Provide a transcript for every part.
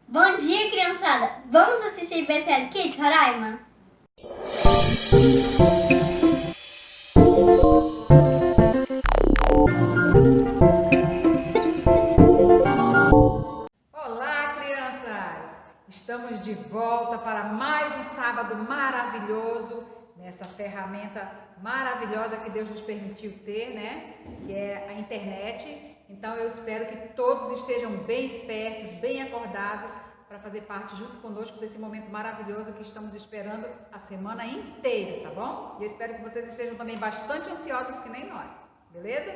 Bom dia, criançada! Vamos assistir BCL Kids, Roraima? Olá, crianças! Estamos de volta para mais um sábado maravilhoso, nessa ferramenta maravilhosa que Deus nos permitiu ter, né? Que é a internet. Então eu espero que todos estejam bem espertos, bem acordados para fazer parte junto conosco desse momento maravilhoso que estamos esperando a semana inteira, tá bom? E eu espero que vocês estejam também bastante ansiosos que nem nós, beleza?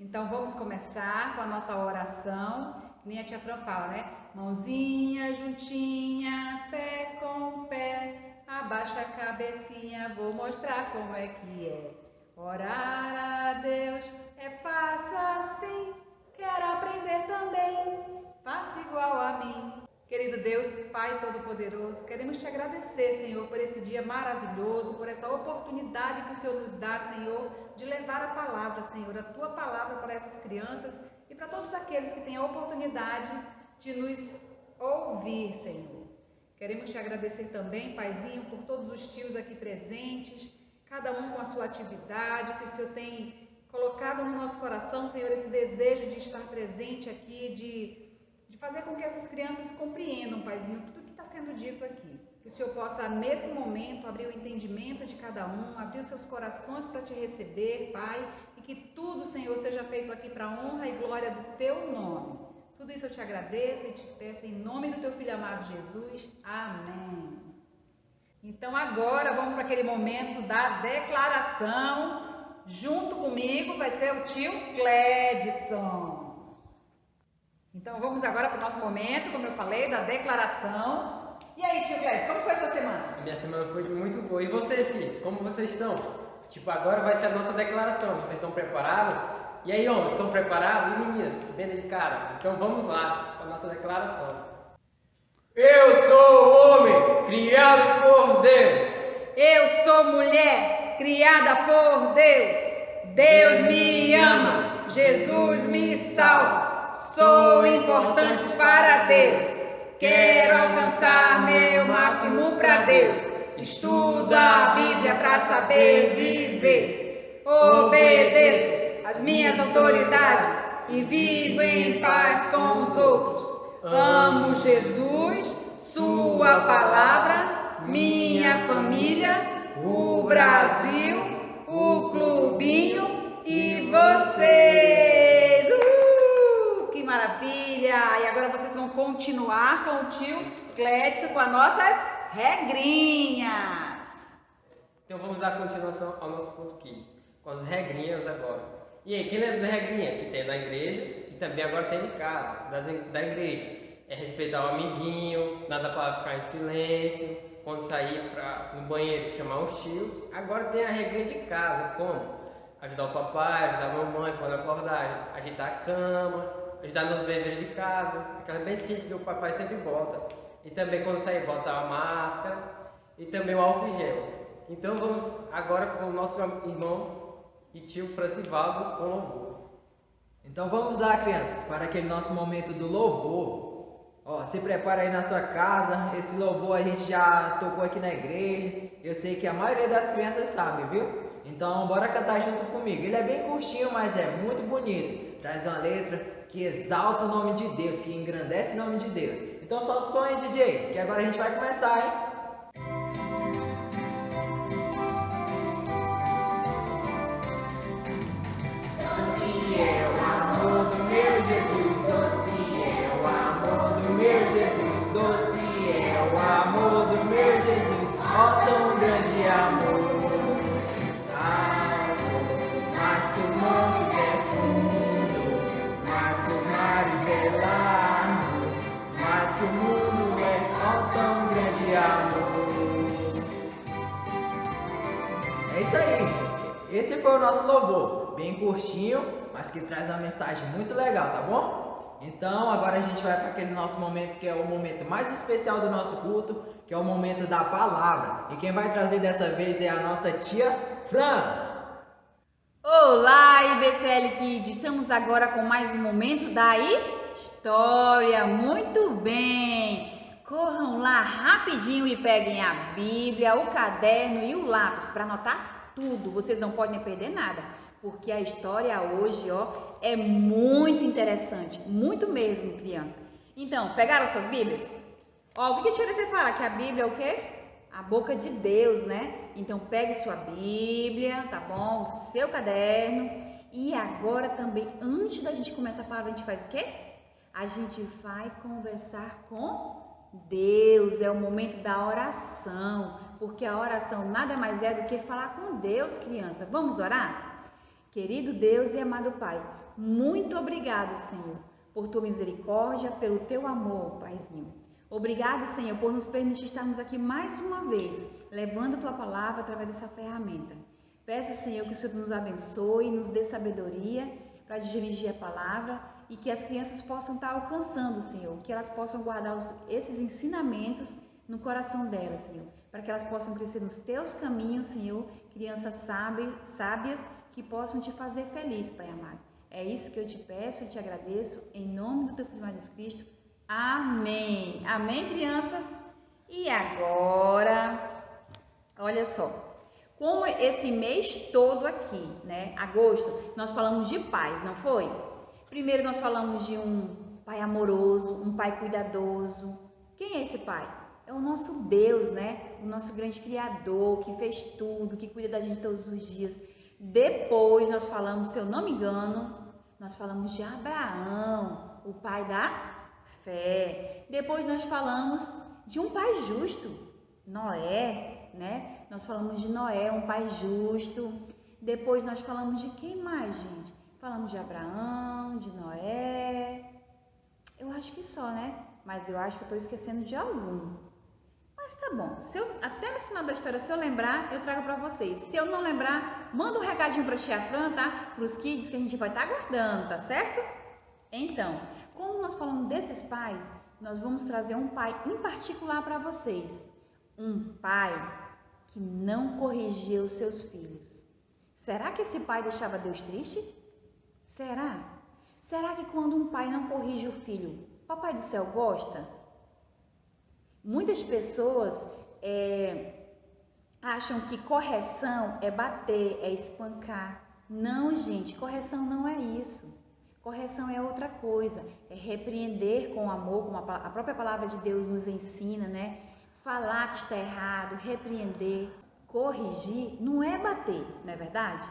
Então vamos começar com a nossa oração. Nem a tia Fran fala, né? Mãozinha juntinha, pé com pé, abaixa a cabecinha, vou mostrar como é que é. Orar a Deus é fácil assim, quero aprender também, faça igual a mim. Querido Deus, Pai Todo-Poderoso, queremos te agradecer, Senhor, por esse dia maravilhoso, por essa oportunidade que o Senhor nos dá, Senhor, de levar a palavra, Senhor, a tua palavra para essas crianças e para todos aqueles que têm a oportunidade de nos ouvir, Senhor. Queremos te agradecer também, Paizinho, por todos os tios aqui presentes, cada um com a sua atividade, que o Senhor tem colocado no nosso coração, Senhor, esse desejo de estar presente aqui, de fazer com que essas crianças compreendam, Paizinho, tudo que está sendo dito aqui. Que o Senhor possa, nesse momento, abrir o entendimento de cada um, abrir os seus corações para te receber, Pai, e que tudo, Senhor, seja feito aqui para a honra e glória do Teu nome. Tudo isso eu te agradeço e te peço em nome do Teu Filho amado Jesus. Amém. Então agora vamos para aquele momento da declaração. Junto comigo vai ser o tio Cledson. Então vamos agora para o nosso momento, como eu falei, da declaração. E aí, tio Clédio, como foi a sua semana? A minha semana foi muito boa. E vocês, kids, como vocês estão? Agora vai ser a nossa declaração. Vocês estão preparados? E aí, homens, estão preparados? E meninas, bem dedicadas? Então vamos lá para a nossa declaração. Eu sou homem criado por Deus. Eu sou mulher criada por Deus. Deus me ama. Jesus me salva. Sou importante para Deus, quero alcançar meu máximo para Deus. Estudo a Bíblia para saber viver. Obedeço às minhas autoridades e vivo em paz com os outros. Amo Jesus, sua palavra, minha família, o Brasil, o clubinho e vocês. Maravilha! E agora vocês vão continuar com o tio Clédio com as nossas regrinhas. Então vamos dar continuação ao nosso ponto kids, com as regrinhas agora. E aí, quem lembra das regrinhas que tem na igreja e também agora tem de casa, da igreja? É respeitar o amiguinho, nada para ficar em silêncio, quando sair no banheiro chamar os tios. Agora tem a regrinha de casa, como? Ajudar o papai, ajudar a mamãe quando acordar, agitar a cama, ajudar nos deveres de casa, aquela bem simples que o papai sempre bota. E também quando sair, botar a máscara e também o álcool em gel. Então vamos agora com o nosso irmão e tio Francivaldo com louvor. Então vamos lá, crianças, para aquele nosso momento do louvor. Ó, se prepara aí na sua casa, esse louvor a gente já tocou aqui na igreja. Eu sei que a maioria das crianças sabe, viu? Então bora cantar junto comigo. Ele é bem curtinho, mas é muito bonito. Traz uma letra que exalta o nome de Deus, que engrandece o nome de Deus. Então solta o som aí, DJ, que agora a gente vai começar, hein? Doce é o amor do meu Jesus, doce é o amor do meu Jesus, doce é o amor do meu Jesus, ó tão grande amor. Mais que os montes é fundo, mais que os mares é largo, mais que o mundo é, ó tão grande amor. É isso aí. Esse foi o nosso louvor, bem curtinho, mas que traz uma mensagem muito legal, tá bom? Então agora a gente vai para aquele nosso momento que é o momento mais especial do nosso culto, que é o momento da palavra. E quem vai trazer dessa vez é a nossa tia Fran. Olá, IBCL Kids! Estamos agora com mais um momento da história. Muito bem! rapidinho e peguem a Bíblia, o caderno e o lápis para anotar tudo. Vocês não podem perder nada, porque a história hoje, ó, é muito interessante, muito mesmo, criança. Então, pegaram suas Bíblias? Ó, o que a tia você fala? Que a Bíblia é o quê? A boca de Deus, né? Então, pegue sua Bíblia, tá bom? O seu caderno. E agora também, antes da gente começar a palavra, a gente faz o quê? A gente vai conversar com Deus. É o momento da oração, porque a oração nada mais é do que falar com Deus, criança. Vamos orar? Querido Deus e amado Pai, muito obrigado, Senhor, por tua misericórdia, pelo teu amor, Paizinho. Obrigado, Senhor, por nos permitir estarmos aqui mais uma vez, levando a tua palavra através dessa ferramenta. Peço, Senhor, que o Senhor nos abençoe, nos dê sabedoria para dirigir a palavra e que as crianças possam estar alcançando, Senhor, que elas possam guardar esses ensinamentos no coração delas, Senhor, para que elas possam crescer nos teus caminhos, Senhor, crianças sábias que possam te fazer feliz, Pai amado. É isso que eu te peço e te agradeço, em nome do teu Filho Jesus Cristo. Amém. Amém, crianças? E agora, olha só, como esse mês todo aqui, né, agosto, nós falamos de pais, não foi? Primeiro nós falamos de um pai amoroso, um pai cuidadoso. Quem é esse pai? É o nosso Deus, né? O nosso grande Criador, que fez tudo, que cuida da gente todos os dias. Depois nós falamos, se eu não me engano, nós falamos de Abraão, o pai da fé. Depois nós falamos de um pai justo, Noé, né? Nós falamos de Noé, um pai justo. Depois nós falamos de quem mais, gente? Falamos de Abraão, de Noé. Eu acho que só, né? Mas eu acho que eu estou esquecendo de algum. Mas tá bom. Até no final da história, se eu lembrar, eu trago para vocês. Se eu não lembrar, manda um recadinho para a tia Fran, tá? Para os kids que a gente vai estar aguardando, tá certo? Então, como nós falamos desses pais, nós vamos trazer um pai em particular para vocês. Um pai que não corrigia os seus filhos. Será que esse pai deixava Deus triste? Será? Será que quando um pai não corrige o filho, o Papai do Céu gosta? Muitas pessoas acham que correção é bater, é espancar. Não, gente, correção não é isso. Correção é outra coisa, é repreender com amor, como a própria palavra de Deus nos ensina, né? Falar que está errado, repreender, corrigir, não é bater, não é verdade?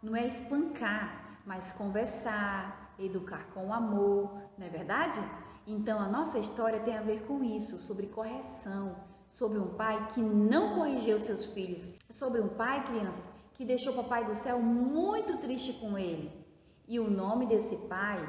Não é espancar, mas conversar, educar com amor, não é verdade? Então a nossa história tem a ver com isso, sobre correção, sobre um pai que não corrigiu seus filhos, sobre um pai, crianças, que deixou o Papai do Céu muito triste com ele. E o nome desse pai,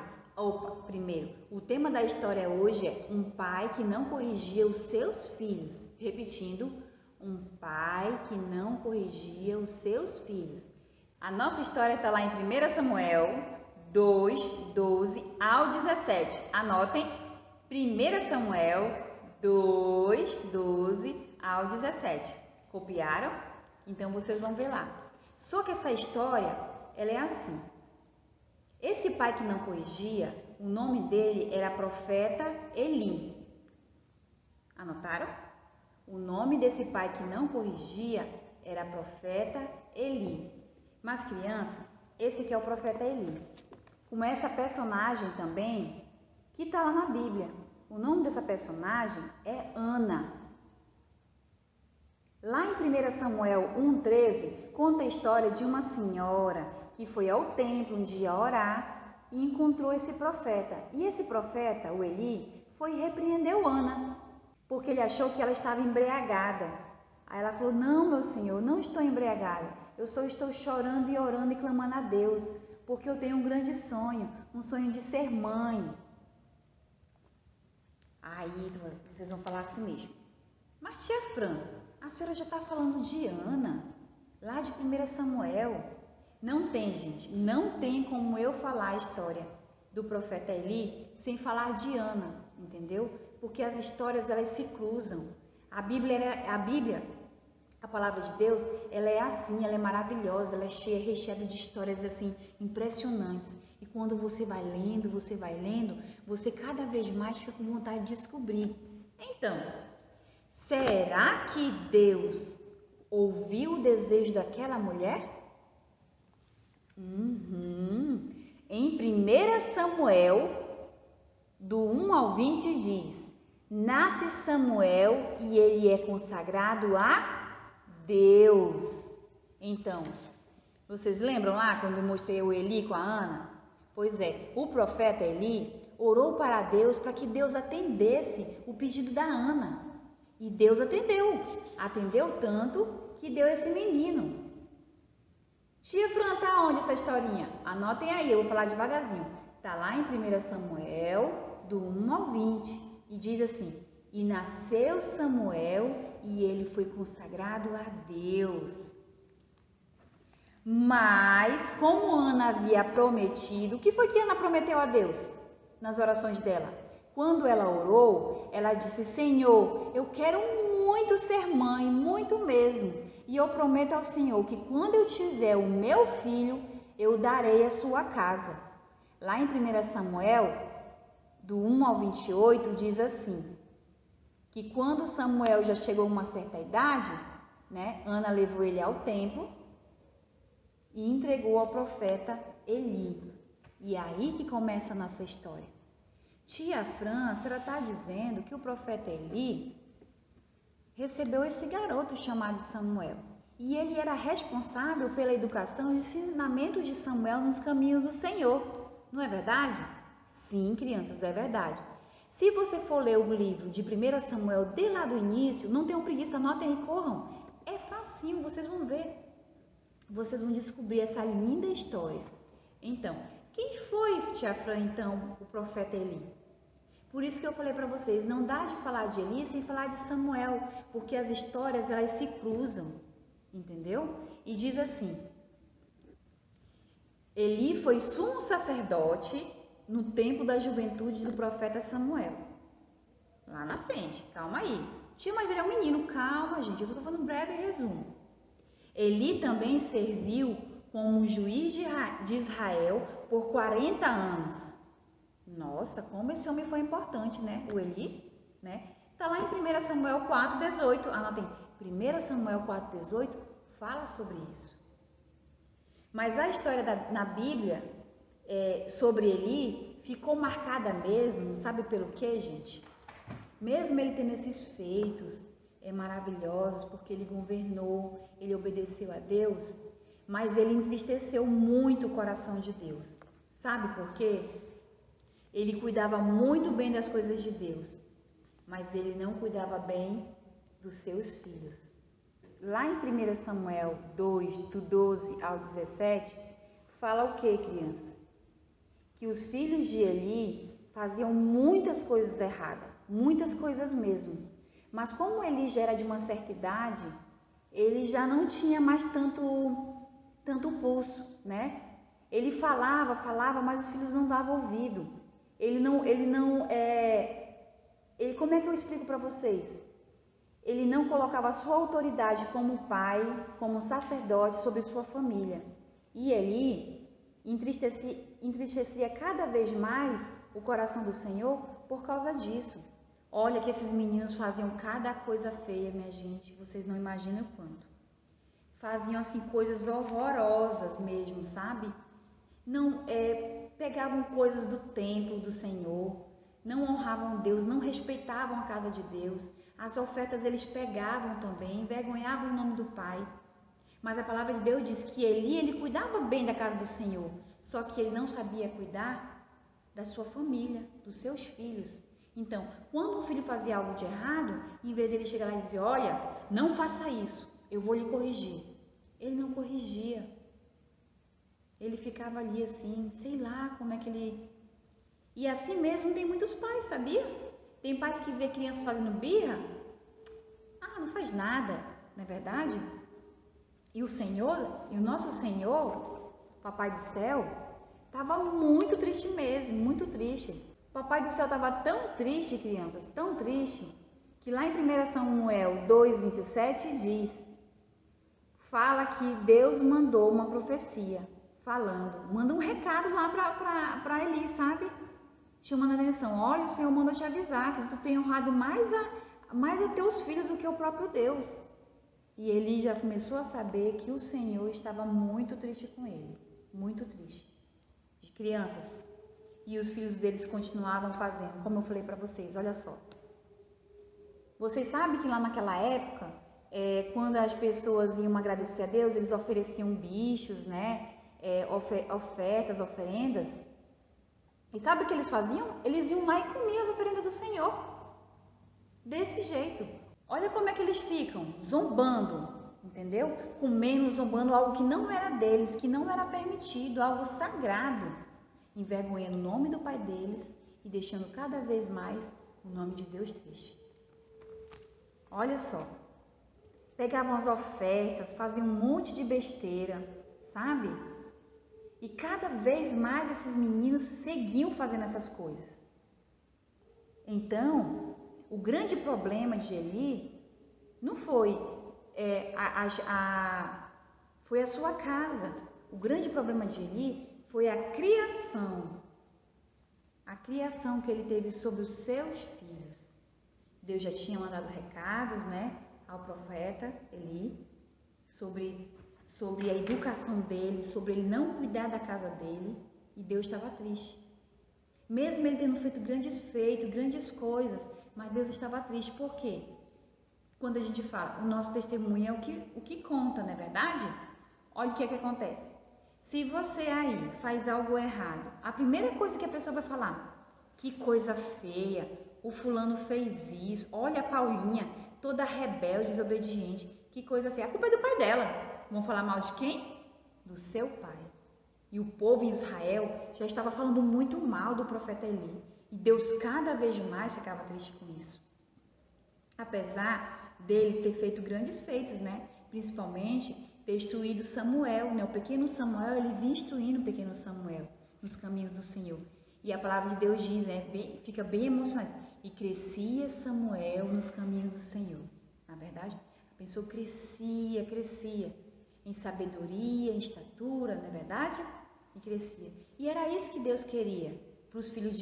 primeiro, o tema da história hoje é um pai que não corrigia os seus filhos. Repetindo, um pai que não corrigia os seus filhos. A nossa história está lá em 1 Samuel 2, 12 ao 17. Anotem, 1 Samuel 2, 12 ao 17. Copiaram? Então vocês vão ver lá. Só que essa história, ela é assim. Esse pai que não corrigia, o nome dele era profeta Eli. Anotaram? O nome desse pai que não corrigia era profeta Eli. Mas criança, esse aqui é o profeta Eli. Como essa personagem também, que está lá na Bíblia. O nome dessa personagem é Ana. Lá em 1 Samuel 1,13, conta a história de uma senhora que foi ao templo um dia orar e encontrou esse profeta. E esse profeta, o Eli, foi e repreendeu Ana, porque ele achou que ela estava embriagada. Aí ela falou, não, meu senhor, não estou embriagada. Eu só estou chorando e orando e clamando a Deus, porque eu tenho um grande sonho, um sonho de ser mãe. Aí vocês vão falar assim mesmo. Mas tia Fran, a senhora já está falando de Ana, lá de 1 Samuel. Não tem, gente, não tem como eu falar a história do profeta Eli sem falar de Ana, entendeu? Porque as histórias, elas se cruzam. A Bíblia, a palavra de Deus, ela é assim, ela é maravilhosa, ela é cheia, recheada de histórias assim impressionantes. E quando você vai lendo, você cada vez mais fica com vontade de descobrir. Então, Será que Deus ouviu o desejo daquela mulher? Em 1 Samuel, do 1 ao 20 diz: nasce Samuel e ele é consagrado a Deus. Então, vocês lembram lá quando eu mostrei o Eli com a Ana? Pois é, o profeta Eli orou para Deus para que Deus atendesse o pedido da Ana. E Deus atendeu. Atendeu tanto que deu esse menino. Tia Fran, tá onde essa historinha? Anotem aí, eu vou falar devagarzinho. Tá lá em 1 Samuel, do 1 ao 20. E diz assim: e nasceu Samuel e ele foi consagrado a Deus. Mas, como Ana havia prometido, o que foi que Ana prometeu a Deus nas orações dela? Quando ela orou, ela disse: Senhor, eu quero muito ser mãe, muito mesmo. E eu prometo ao Senhor que quando eu tiver o meu filho, eu darei a sua casa. Lá em 1 Samuel, do 1 ao 28, diz assim, que quando Samuel já chegou a uma certa idade, né, Ana levou ele ao templo e entregou ao profeta Eli. E é aí que começa a nossa história. Tia Fran, a senhora está dizendo que o profeta Eli recebeu esse garoto chamado Samuel. E ele era responsável pela educação e ensinamento de Samuel nos caminhos do Senhor. Não é verdade? Sim, crianças, é verdade. Se você for ler o livro de 1 Samuel, de lá do início, não tenham preguiça, anotem e corram. É facinho, vocês vão ver. Vocês vão descobrir essa linda história. Então, quem foi, tia Fran, então, o profeta Eli? Por isso que eu falei para vocês, não dá de falar de Eli sem falar de Samuel, porque as histórias, elas se cruzam, entendeu? E diz assim, Eli foi sumo sacerdote no tempo da juventude do profeta Samuel. Lá na frente, calma aí. Tia, mas ele é um menino, calma, gente, eu estou falando um breve resumo. Eli também serviu como juiz de Israel por 40 anos. Nossa, como esse homem foi importante, né? O Eli, né? Tá lá em 1 Samuel 4:18. Anotem, 1 Samuel 4:18 fala sobre isso. Mas a história na Bíblia sobre Eli ficou marcada mesmo, sabe pelo quê, gente? Mesmo ele tendo esses feitos maravilhosos, porque ele governou, ele obedeceu a Deus, mas ele entristeceu muito o coração de Deus. Sabe por quê? Ele cuidava muito bem das coisas de Deus, mas ele não cuidava bem dos seus filhos. Lá em 1 Samuel 2, do 12 ao 17, fala o que, crianças? Que os filhos de Eli faziam muitas coisas erradas, muitas coisas mesmo. Mas como Eli já era de uma certa idade, ele já não tinha mais tanto pulso, né? Ele falava, mas os filhos não davam ouvido. Como é que eu explico para vocês? Ele não colocava a sua autoridade como pai, como sacerdote sobre sua família. E Eli entristecia cada vez mais o coração do Senhor por causa disso. Olha que esses meninos faziam cada coisa feia, minha gente, vocês não imaginam o quanto. Faziam assim coisas horrorosas mesmo, sabe? Não pegavam coisas do templo do Senhor, não honravam Deus, não respeitavam a casa de Deus. As ofertas eles pegavam também, envergonhavam o nome do Pai. Mas a palavra de Deus diz que ele cuidava bem da casa do Senhor, só que ele não sabia cuidar da sua família, dos seus filhos. Então, quando um filho fazia algo de errado, em vez de ele chegar lá e dizer, olha, não faça isso, eu vou lhe corrigir. Ele não corrigia. Ele ficava ali assim, sei lá como é que ele... E assim mesmo tem muitos pais, sabia? Tem pais que vê crianças fazendo birra, não faz nada, não é verdade? E o Senhor, e o nosso Senhor, Papai do Céu, estava muito triste mesmo, muito triste. O Papai do Céu estava tão triste, crianças, tão triste, que lá em 1 Samuel 2:27 diz, fala que Deus mandou uma profecia, manda um recado lá para Eli, sabe? Chamando a atenção, olha, o Senhor mandou te avisar que tu tem honrado mais mais a teus filhos do que o próprio Deus. E Eli já começou a saber que o Senhor estava muito triste com ele, muito triste. As crianças, e os filhos deles continuavam fazendo, como eu falei para vocês, olha só. Vocês sabem que lá naquela época, quando as pessoas iam agradecer a Deus, eles ofereciam bichos, né? Ofertas, oferendas. E sabe o que eles faziam? Eles iam lá e comiam as oferendas do Senhor. Desse jeito. Olha como é que eles ficam, zombando, entendeu? Comendo, zombando algo que não era deles, que não era permitido, algo sagrado. Envergonhando o nome do Pai deles e deixando cada vez mais o nome de Deus triste. Olha só. Pegavam as ofertas, faziam um monte de besteira, sabe? E cada vez mais esses meninos seguiam fazendo essas coisas. Então, o grande problema de Eli não foi foi a sua casa. O grande problema de Eli foi a criação que ele teve sobre os seus filhos. Deus já tinha mandado recados, né, ao profeta Eli sobre a educação dele, sobre ele não cuidar da casa dele, e Deus estava triste. Mesmo ele tendo feito grandes coisas, mas Deus estava triste. Por quê? Quando a gente fala, o nosso testemunho é o que conta, não é verdade? Olha o que acontece. Se você aí faz algo errado, a primeira coisa que a pessoa vai falar, que coisa feia, o fulano fez isso, olha a Paulinha, toda rebelde, desobediente, que coisa feia. A culpa é do pai dela. Vão falar mal de quem? Do seu pai. E o povo em Israel já estava falando muito mal do profeta Eli. E Deus cada vez mais ficava triste com isso. Apesar dele ter feito grandes feitos, né? Principalmente ter instruído Samuel, né? O pequeno Samuel, ele vinha instruindo o pequeno Samuel nos caminhos do Senhor. E a palavra de Deus diz, né? Fica bem emocionante. E crescia Samuel nos caminhos do Senhor. Na verdade, a pessoa crescia em sabedoria, em estatura, não é verdade? E crescia. E era isso que Deus queria para os filhos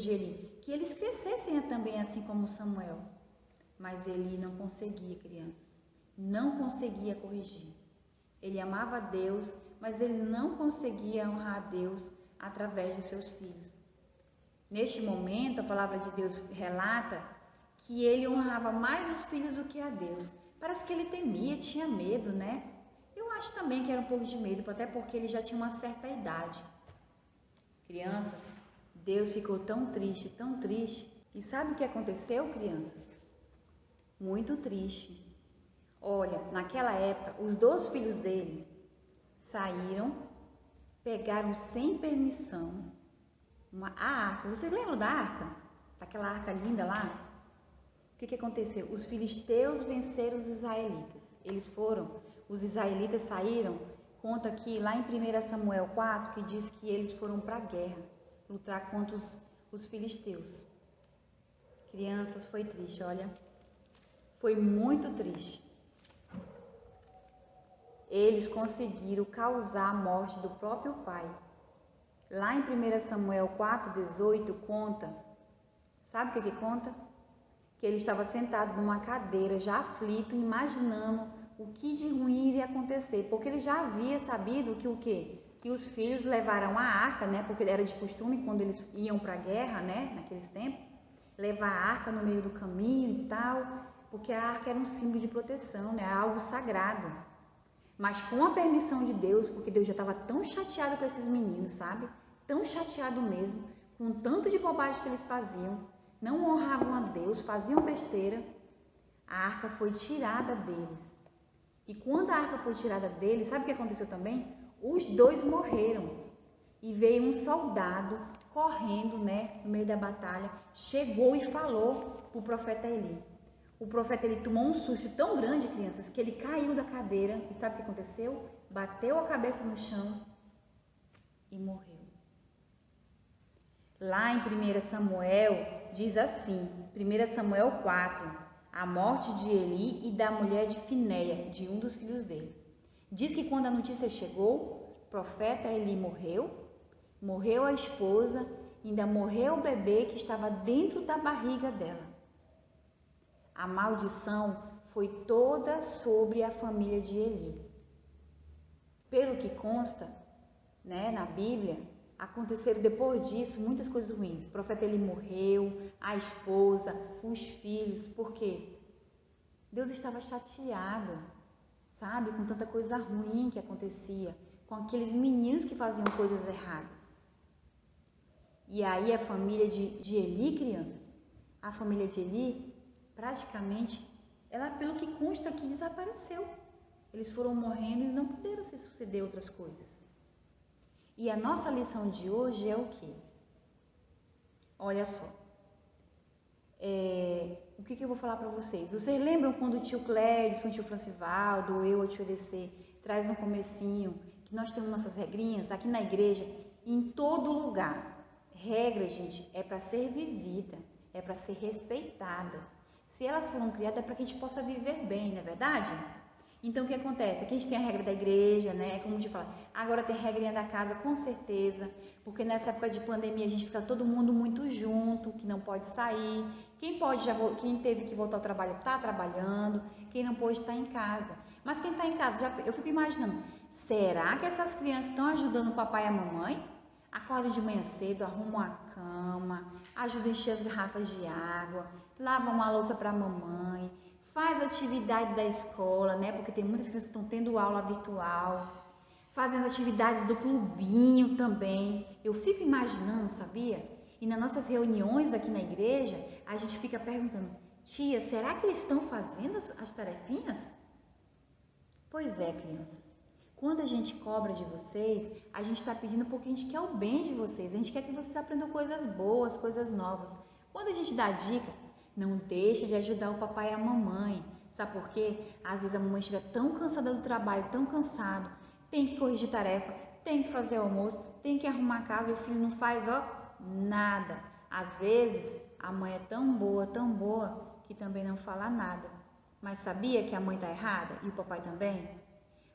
de Eli, que eles crescessem também assim como Samuel. Mas Eli não conseguia, crianças, não conseguia corrigir. Ele amava a Deus, mas ele não conseguia honrar a Deus através de seus filhos. Neste momento, a palavra de Deus relata que ele honrava mais os filhos do que a Deus. Parece que ele temia, tinha medo, né? Eu acho também que era um pouco de medo, até porque ele já tinha uma certa idade. Crianças, Deus ficou tão triste, e sabe o que aconteceu, crianças? Muito triste. Olha, naquela época, os 2 filhos dele saíram, pegaram sem permissão a arca. Vocês lembram da arca? Daquela arca linda lá? O que aconteceu? Os filisteus venceram os israelitas. Os israelitas saíram, conta aqui lá em 1 Samuel 4, que diz que eles foram para a guerra, lutar contra os filisteus. Crianças, foi triste, olha. Foi muito triste. Eles conseguiram causar a morte do próprio pai. Lá em 1 Samuel 4,18 conta, sabe o que conta? Que ele estava sentado numa cadeira, já aflito, imaginando o que de ruim iria acontecer, porque ele já havia sabido que o quê? Que os filhos levaram a arca, né? Porque era de costume quando eles iam para a guerra, né? Naqueles tempos, levar a arca no meio do caminho e tal, porque a arca era um símbolo de proteção, né? Algo sagrado. Mas com a permissão de Deus, porque Deus já estava tão chateado com esses meninos, sabe? Tão chateado mesmo, com o tanto de bobagem que eles faziam, não honravam a Deus, faziam besteira, a arca foi tirada deles. E quando a arca foi tirada deles, sabe o que aconteceu também? Os 2 morreram. E veio um soldado correndo, né, no meio da batalha, chegou e falou para o profeta Eli. O profeta Eli tomou um susto tão grande, crianças, que ele caiu da cadeira e sabe o que aconteceu? Bateu a cabeça no chão e morreu. Lá em 1 Samuel, diz assim, 1 Samuel 4, a morte de Eli e da mulher de Finéia, de um dos filhos dele. Diz que quando a notícia chegou, o profeta Eli morreu a esposa, ainda morreu o bebê que estava dentro da barriga dela. a maldição foi toda sobre a família de Eli. Pelo que consta, né, na Bíblia, aconteceram depois disso muitas coisas ruins. O profeta Eli morreu, a esposa, os filhos. Por quê? Deus estava chateado, sabe, com tanta coisa ruim que acontecia, com aqueles meninos que faziam coisas erradas. E aí a família de Eli, crianças, a família de Eli, praticamente, ela, pelo que consta aqui, desapareceu. Eles foram morrendo e não puderam se suceder outras coisas. E a nossa lição de hoje é o quê? Olha só. O que eu vou falar para vocês? Vocês lembram quando o tio Clédson, o tio Francivaldo, eu, o tio EDC, traz no comecinho, que nós temos nossas regrinhas aqui na igreja, em todo lugar. Regra, gente, é para ser vivida, é para ser respeitadas. Se elas foram criadas, é para que a gente possa viver bem, não é verdade? Então, o que acontece? Aqui a gente tem a regra da igreja, né? Como a gente fala, agora tem a regrinha da casa, com certeza, porque nessa época de pandemia a gente fica todo mundo muito junto, que não pode sair. Quem teve que voltar ao trabalho está trabalhando, quem não pôde está em casa. Mas quem está em casa, eu fico imaginando, será que essas crianças estão ajudando o papai e a mamãe? Acordam de manhã cedo, arrumam a cama, ajudam a encher as garrafas de água, lavam uma louça para a mamãe, faz atividade da escola, né? Porque tem muitas crianças que estão tendo aula virtual, fazem as atividades do clubinho também. Eu fico imaginando, sabia? E nas nossas reuniões aqui na igreja, a gente fica perguntando, tia, será que eles estão fazendo as tarefinhas? Pois é, crianças. Quando a gente cobra de vocês, a gente está pedindo porque a gente quer o bem de vocês. A gente quer que vocês aprendam coisas boas, coisas novas. Quando a gente dá dica, não deixa de ajudar o papai e a mamãe. Sabe por quê? Às vezes a mamãe estiver tão cansada do trabalho, tão cansado, tem que corrigir tarefa, tem que fazer almoço, tem que arrumar a casa e o filho não faz, nada. Às vezes a mãe é tão boa, que também não fala nada. Mas sabia que a mãe está errada e o papai também?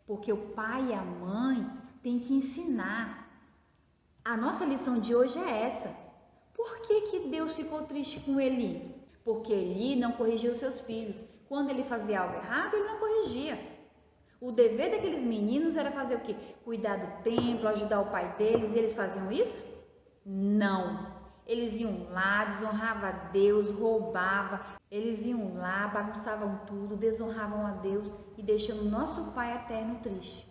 Porque o pai e a mãe têm que ensinar. A nossa lição de hoje é essa. Por que Deus ficou triste com Eli? Porque Eli não corrigiu seus filhos. Quando ele fazia algo errado, ele não corrigia. O dever daqueles meninos era fazer o quê? Cuidar do templo, ajudar o pai deles. E eles faziam isso? Não. Eles iam lá, desonravam a Deus, roubavam. Eles iam lá, bagunçavam tudo, desonravam a Deus e deixando o nosso Pai eterno triste.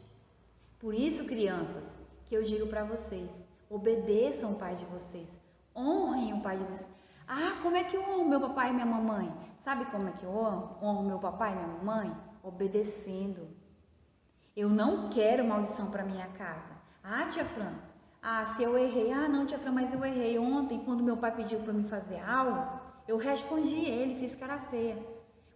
Por isso, crianças, que eu digo para vocês, obedeçam o pai de vocês, honrem o pai de vocês. Ah, como é que eu honro meu papai e minha mamãe? Sabe como é que eu honro meu papai e minha mamãe? Obedecendo. Eu não quero maldição para minha casa. Ah, tia Fran, se eu errei, não, tia Fran, mas eu errei ontem, quando meu pai pediu para me fazer algo, eu respondi ele, fiz cara feia.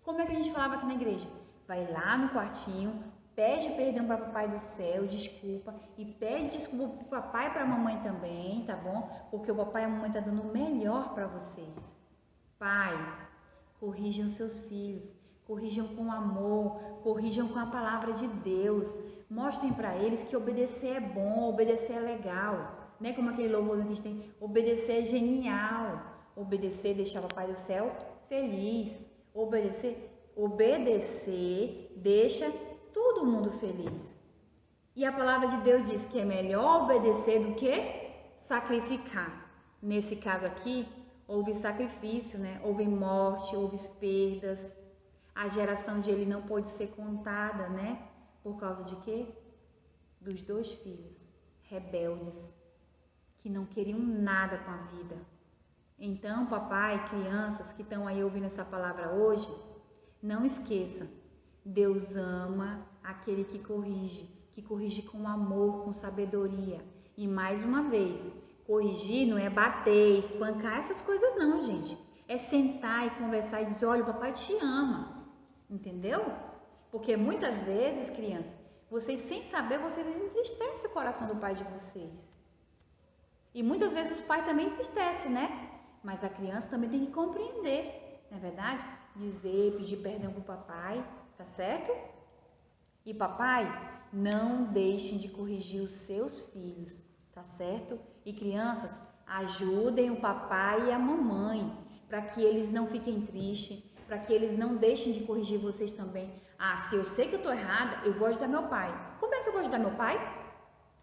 Como é que a gente falava aqui na igreja? Vai lá no quartinho, pede perdão para o papai do céu, desculpa, e pede desculpa para o papai e para a mamãe também, tá bom? Porque o papai e a mamãe estão dando o melhor para vocês. Pai, corrijam seus filhos, corrijam com amor, corrijam com a palavra de Deus. Mostrem para eles que obedecer é bom, obedecer é legal. Né? Como aquele louvorzinho que a gente tem, obedecer é genial. Obedecer deixa o papai do céu feliz. Obedecer deixa todo mundo feliz. E a palavra de Deus diz que é melhor obedecer do que sacrificar. Nesse caso aqui, houve sacrifício, né? Houve morte, houve perdas. A geração de Eli não pôde ser contada, né? Por causa de quê? Dos 2 filhos rebeldes, que não queriam nada com a vida. Então, papai, crianças que estão aí ouvindo essa palavra hoje, não esqueça, Deus ama aquele que corrige com amor, com sabedoria. E mais uma vez, corrigir não é bater, espancar, essas coisas não, gente. É sentar e conversar e dizer, olha, o papai te ama, entendeu? Porque muitas vezes, crianças, vocês sem saber, vocês entristecem o coração do pai de vocês. E muitas vezes o pai também entristece, né? Mas a criança também tem que compreender, não é verdade? Dizer, pedir perdão pro papai, tá certo? E papai, não deixem de corrigir os seus filhos, tá certo? E crianças, ajudem o papai e a mamãe, para que eles não fiquem tristes, para que eles não deixem de corrigir vocês também. Ah, se eu sei que eu estou errada, eu vou ajudar meu pai. Como é que eu vou ajudar meu pai?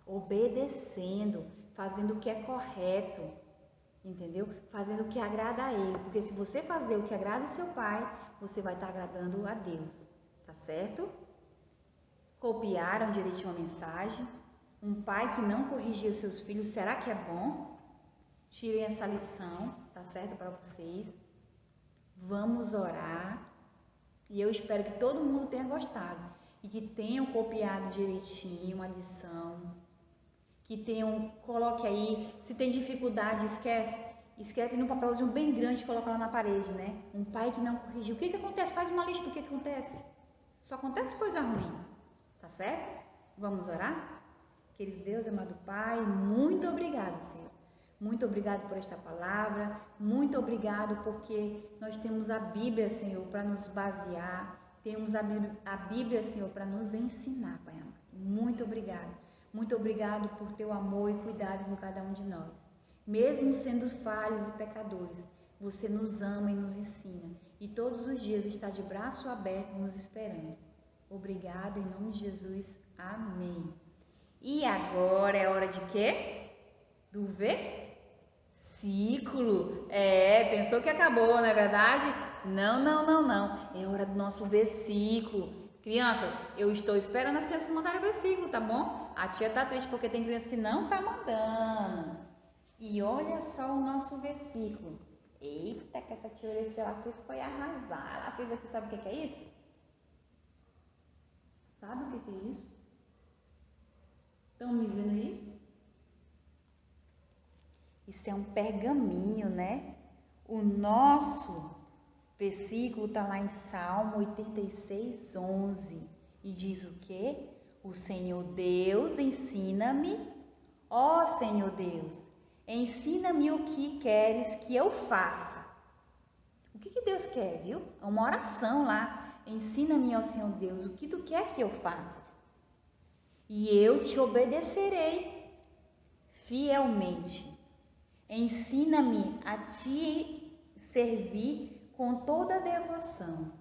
Obedecendo, fazendo o que é correto, entendeu? Fazendo o que agrada a ele, porque se você fazer o que agrada o seu pai, você vai estar agradando a Deus, tá certo? Copiaram direitinho a mensagem? Um pai que não corrigia seus filhos, será que é bom? Tirem essa lição, tá certo, para vocês. Vamos orar. E eu espero que todo mundo tenha gostado e que tenham copiado direitinho a lição. Que tenham, coloque aí, se tem dificuldade, escreve num papelzinho bem grande e coloca lá na parede, né? Um pai que não corrigiu. O que acontece? Faz uma lista do que acontece. Só acontece coisa ruim, tá certo? Vamos orar? Querido Deus, amado Pai, muito obrigado, Senhor. Muito obrigado por esta palavra, muito obrigado porque nós temos a Bíblia, Senhor, para nos basear, temos a Bíblia, Senhor, para nos ensinar, Pai amado. Muito obrigado por teu amor e cuidado com cada um de nós. Mesmo sendo falhos e pecadores, você nos ama e nos ensina, e todos os dias está de braço aberto nos esperando. Obrigado, em nome de Jesus, amém. E agora é hora de quê? Do versículo. Pensou que acabou, não é verdade? Não. É hora do nosso versículo. Crianças, eu estou esperando as crianças mandarem o versículo, tá bom? A tia tá triste porque tem criança que não tá mandando. E olha só o nosso versículo. Eita, que essa tia Orecê, ela fez foi arrasar. Ela fez aqui, sabe o que é isso? Sabe o que é isso? Estão me vendo aí? Isso é um pergaminho, né? O nosso versículo está lá em Salmo 86, 11. E diz o quê? O Senhor Deus ensina-me, ó Senhor Deus, ensina-me o que queres que eu faça. O que Deus quer, viu? É uma oração lá. Ensina-me, ó Senhor Deus, o que tu quer que eu faça. E eu te obedecerei fielmente. Ensina-me a te servir com toda a devoção.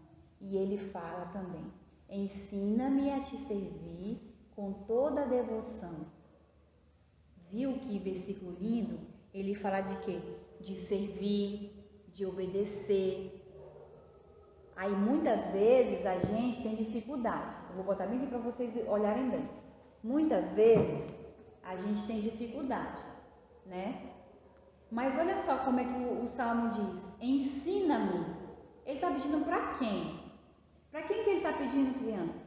E ele fala também, ensina-me a te servir com toda a devoção. Viu que versículo lindo? Ele fala de quê? De servir, de obedecer. Aí muitas vezes a gente tem dificuldade. Eu vou botar bem aqui para vocês olharem bem. Muitas vezes a gente tem dificuldade, né? Mas olha só como é que o Salmo diz, ensina-me. Ele está pedindo para quem? Para quem que ele está pedindo, crianças?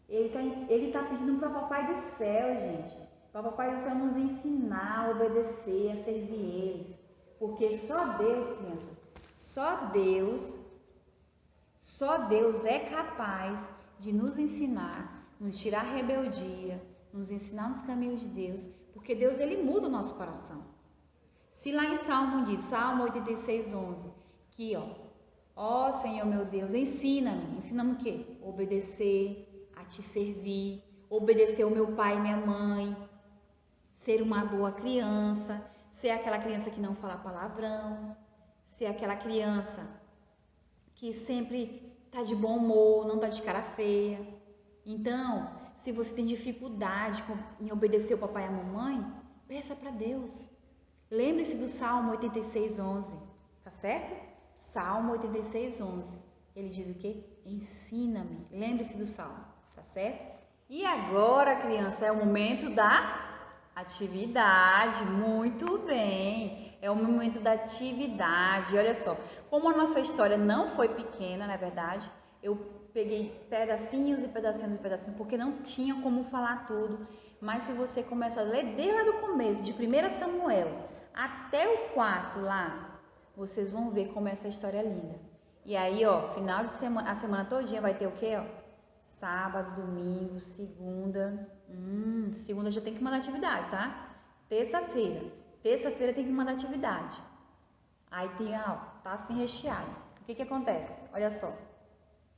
Ele está pedindo para o Papai do Céu, gente. Para o Papai do Céu nos ensinar a obedecer, a servir eles. Porque só Deus, criança, só Deus é capaz de nos ensinar, nos tirar a rebeldia, nos ensinar nos caminhos de Deus, porque Deus, ele muda o nosso coração. Se lá em Salmo diz, Salmo 86, 11, que ó Senhor meu Deus, ensina-me o quê? Obedecer, a te servir, obedecer ao meu pai e minha mãe, ser uma boa criança, ser aquela criança que não fala palavrão, ser aquela criança que sempre está de bom humor, não está de cara feia. Então, se você tem dificuldade em obedecer o papai e a mamãe, peça para Deus. Lembre-se do Salmo 86, 11, tá certo? Salmo 86, 11. Ele diz o quê? Ensina-me. Lembre-se do Salmo, tá certo? E agora, criança, é o momento da atividade. Muito bem. É o momento da atividade. Olha só, como a nossa história não foi pequena, na verdade, eu peguei pedacinhos e pedacinhos, porque não tinha como falar tudo. Mas se você começa a ler desde lá do começo, de 1 Samuel até o 4 lá, vocês vão ver como essa história é linda. E aí, final de semana, a semana todinha vai ter o quê? Sábado, domingo, segunda. Segunda já tem que mandar atividade, tá? Terça-feira tem que mandar atividade. Aí tem, tá assim recheado. O que acontece? Olha só.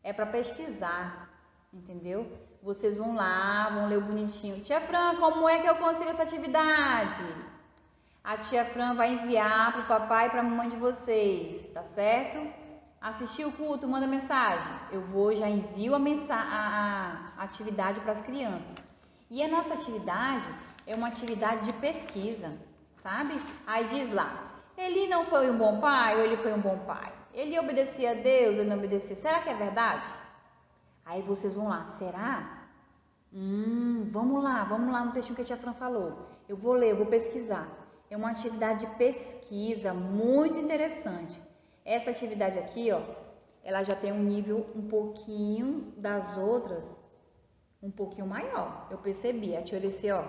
É para pesquisar, entendeu? Vocês vão lá, vão ler bonitinho. Tia Fran, como é que eu consigo essa atividade? A tia Fran vai enviar para o papai e para a mamãe de vocês, tá certo? Assistiu o culto, manda mensagem. Eu vou, já envio a atividade para as crianças. E a nossa atividade é uma atividade de pesquisa, sabe? Aí diz lá, ele não foi um bom pai ou ele foi um bom pai? Ele obedecia a Deus ou ele não obedecia? Será que é verdade? Aí vocês vão lá, será? Vamos lá no textinho que a tia Fran falou. Eu vou ler, eu vou pesquisar. É uma atividade de pesquisa muito interessante. Essa atividade aqui, ó, ela já tem um nível um pouquinho das outras, um pouquinho maior. Eu percebi, a tia Alice, ó,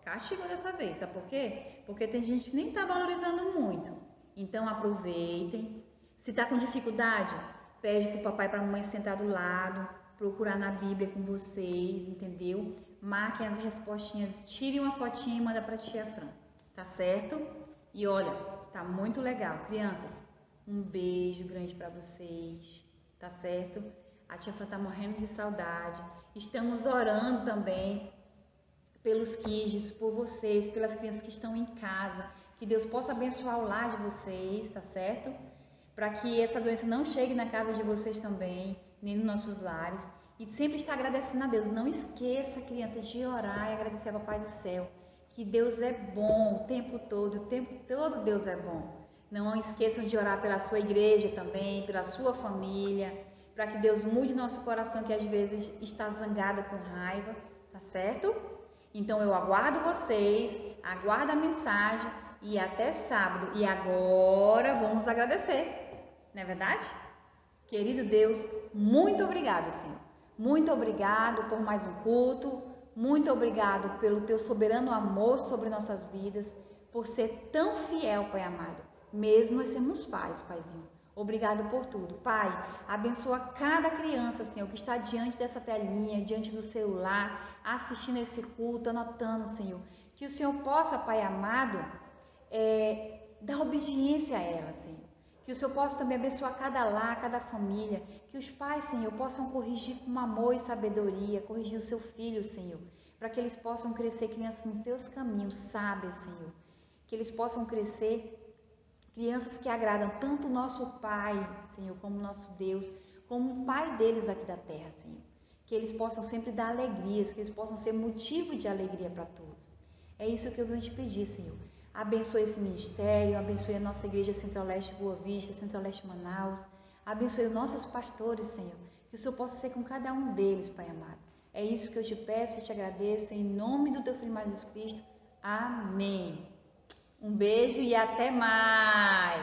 castigou dessa vez. Sabe por quê? Porque tem gente que nem tá valorizando muito. Então aproveitem. Se tá com dificuldade, pede pro papai e pra mamãe sentar do lado, procurar na Bíblia com vocês, entendeu? Marquem as respostinhas, tirem uma fotinha e manda pra tia Fran, tá certo? E olha, tá muito legal. Crianças, um beijo grande pra vocês, tá certo? A tia Fran tá morrendo de saudade. Estamos orando também pelos kids, por vocês, pelas crianças que estão em casa. Que Deus possa abençoar o lar de vocês, tá certo? Para que essa doença não chegue na casa de vocês também, nem nos nossos lares. E sempre estar agradecendo a Deus. Não esqueça, criança, de orar e agradecer ao Papai do Céu. Que Deus é bom o tempo todo Deus é bom. Não esqueçam de orar pela sua igreja também, pela sua família, para que Deus mude nosso coração, que às vezes está zangado com raiva, tá certo? Então eu aguardo vocês, aguardo a mensagem e até sábado. E agora vamos agradecer, não é verdade? Querido Deus, muito obrigado, Senhor. Muito obrigado por mais um culto. Muito obrigado pelo teu soberano amor sobre nossas vidas, por ser tão fiel, Pai amado. Mesmo nós sermos pais, Paizinho. Obrigado por tudo. Pai, abençoa cada criança, Senhor, que está diante dessa telinha, diante do celular, assistindo esse culto, anotando, Senhor. Que o Senhor possa, Pai amado, dar obediência a ela, Senhor. Que o Senhor possa também abençoar cada lar, cada família. Que os pais, Senhor, possam corrigir com amor e sabedoria, corrigir o seu filho, Senhor, para que eles possam crescer crianças nos teus caminhos, sábias, Senhor. Que eles possam crescer crianças que agradam tanto o nosso Pai, Senhor, como o nosso Deus, como o Pai deles aqui da terra, Senhor. Que eles possam sempre dar alegrias, que eles possam ser motivo de alegria para todos. É isso que eu venho te pedir, Senhor. Abençoe esse ministério, abençoe a nossa igreja Centro-Leste Boa Vista, Centro-Leste Manaus. Abençoe os nossos pastores, Senhor. Que o Senhor possa ser com cada um deles, Pai amado. É isso que eu te peço e te agradeço, em nome do teu Filho mais Jesus Cristo. Amém. Um beijo e até mais!